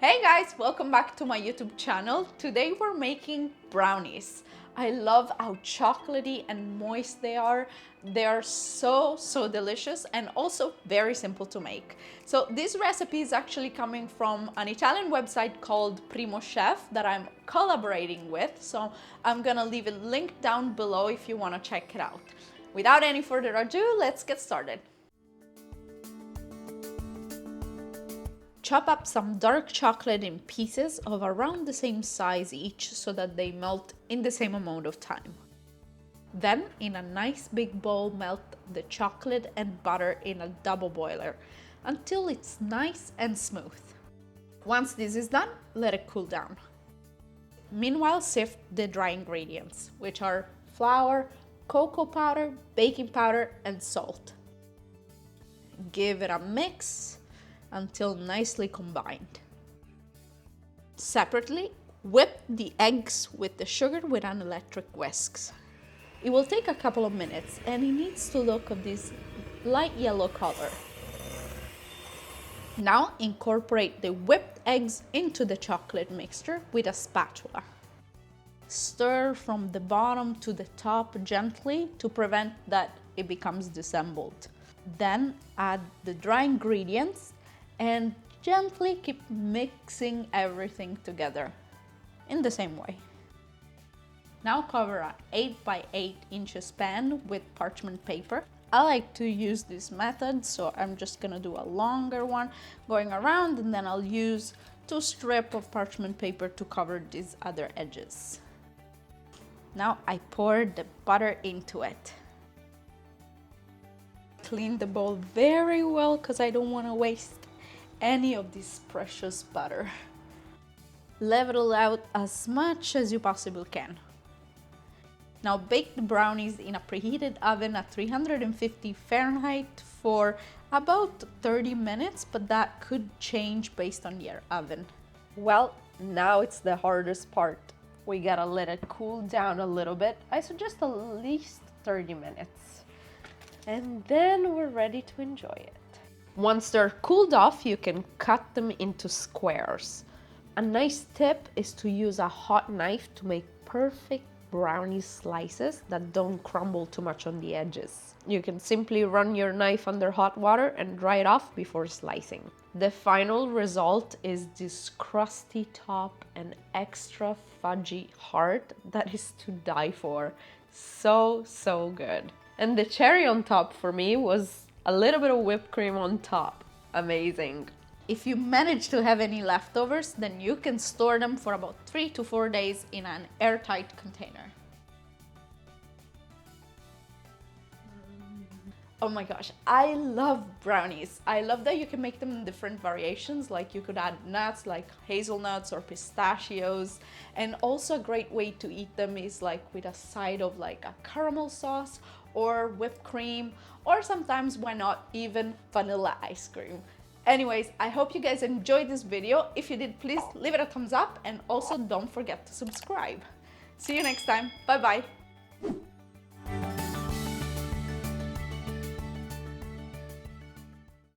Hey guys, welcome back to my YouTube channel. Today we're making brownies. I love how chocolatey and moist they are. They are so delicious and also very simple to make. So this recipe is actually coming from an Italian website called Primo Chef that I'm collaborating with. So I'm gonna leave a link down below if you wanna check it out. Without any further ado, let's get started. Chop up some dark chocolate in pieces of around the same size each so that they melt in the same amount of time. Then, in a nice big bowl, melt the chocolate and butter in a double boiler until it's nice and smooth. Once this is done, let it cool down. Meanwhile, sift the dry ingredients, which are flour, cocoa powder, baking powder, and salt. Give it a mix until nicely combined. Separately, whip the eggs with the sugar with an electric whisk. It will take a couple of minutes and it needs to look of this light yellow color. Now incorporate the whipped eggs into the chocolate mixture with a spatula. Stir from the bottom to the top gently to prevent that it becomes disassembled. Then add the dry ingredients and gently keep mixing everything together in the same way. Now cover an 8 by 8 inches pan with parchment paper. I like to use this method, so I'm just gonna do a longer one going around, and then I'll use 2 strips of parchment paper to cover these other edges. Now I pour the butter into it. Clean the bowl very well because I don't want to waste any of this precious butter. Level out as much as you possibly can. Now bake the brownies in a preheated oven at 350 Fahrenheit for about 30 minutes, but that could change based on your oven. Well, now it's the hardest part. We gotta let it cool down a little bit. I suggest at least 30 minutes. And then we're ready to enjoy it. Once they're cooled off, you can cut them into squares. A nice tip is to use a hot knife to make perfect brownie slices that don't crumble too much on the edges. You can simply run your knife under hot water and dry it off before slicing. The final result is this crusty top and extra fudgy heart that is to die for. So good. And the cherry on top for me was a little bit of whipped cream on top. Amazing. If you manage to have any leftovers, then you can store them for about 3 to 4 days in an airtight container. Oh my gosh, I love brownies. I love that you can make them in different variations, like you could add nuts like hazelnuts or pistachios. And also a great way to eat them is like with a side of like a caramel sauce or whipped cream, or sometimes, why not, even vanilla ice cream. Anyways, I hope you guys enjoyed this video. If you did, please leave it a thumbs up and also don't forget to subscribe. See you next time. Bye bye.